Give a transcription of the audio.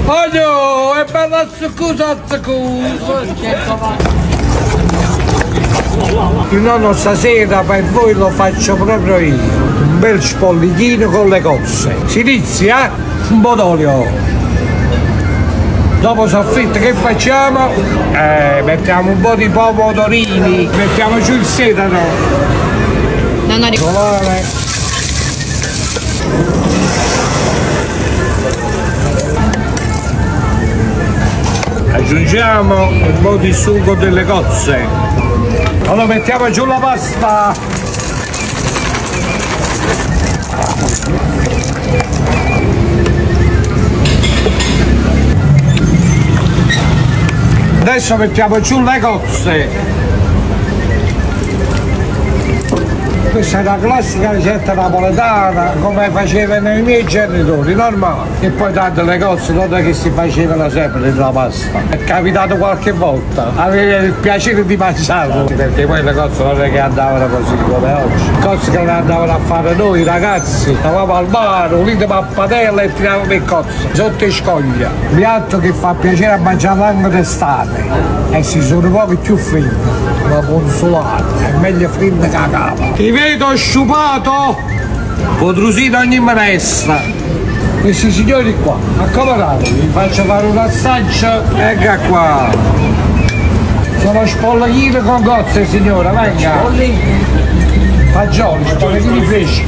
Olio, è bella scusa. Il nonno stasera per voi lo faccio proprio io. Un bel spollichino con le cozze. Si inizia, un po' d'olio. Dopo soffritto che facciamo? Mettiamo un po' di pomodorini, mettiamo giù il sedano. Solare. Aggiungiamo un po' di sugo delle cozze. Allora mettiamo giù la pasta. Adesso mettiamo giù le cozze. Questa è una classica ricetta napoletana come facevano i miei genitori, normale. E poi tanto le cozze non è che si facevano sempre nella pasta. È capitato qualche volta, avere il piacere di mangiarlo, perché poi le cozze non è che andavano così come oggi. Cozze che le andavano a fare noi ragazzi, stavamo al mare, unite a padella e tiravamo le cozze sotto i scoglia. Piatto che fa piacere a mangiarlo anche d'estate e si sono un po' più freddi, ma consolati, è meglio freddo che la cava. Ti vedo sciupato, potrusino ogni manestra. Questi signori qua, accomodatevi, vi faccio fare un assaggio, ecco qua. Sono spollichini con cozze signora, venga. Fagioli, spollichini freschi.